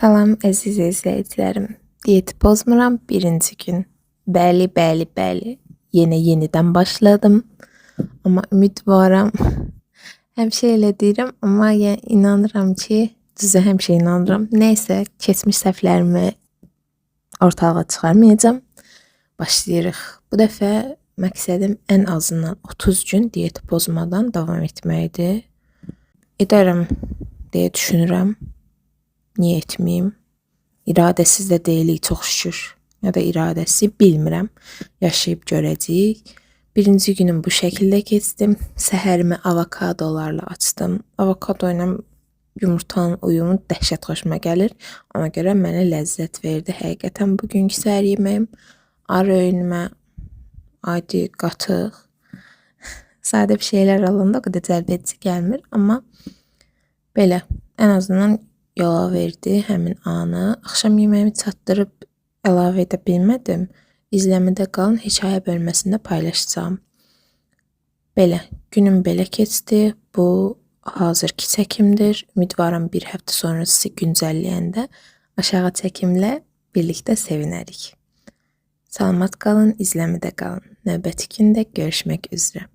Salam əziz izləyicilərim. Diyeti pozmuram birinci gün. Bəli. Yenidən başladım. Amma ümidvaram. Həmişə elə deyirəm, amma inanıram ki, düzə həmişə inanıram. Nəysə, keçmiş səhvlərimi ortalığa çıxarmayacağam. Başlayırıq. Bu dəfə məqsədim ən azından 30 gün diyeti pozmadan davam etməkdir. Edərəm deyə düşünürəm. Niyə etməyim? İradəsiz də deyilik çox şükür. Ya da iradəsi bilmirəm. Yaşayıb görəcəyik. Birinci günüm bu şəkildə keçdim. Səhərimi avokadolarla açdım. Avokado ilə yumurtanın uyumu dəhşət xoşuma gəlir. Ona görə mənə ləzzət verdi. Həqiqətən bugünkü səhər yeməyim ara öynümə adi qatıq. Sadə bir şeylər alanda o qədər cəlbedici gəlmir. Amma belə ən azından yola verdi həmin anı. Axşam yeməyimi çatdırıb əlavə edə bilmədim. İzləmədə qalın, hekayə bölməsində paylaşacağım. Belə, günüm belə keçdi. Bu hazırki çəkimdir. Ümidvaram bir həftə sonra sizi güncəlləyəndə aşağı çəkimlə birlikdə sevinərik. Salamat qalın, izləmədə qalın. Növbəti gündə görüşmək üzrə.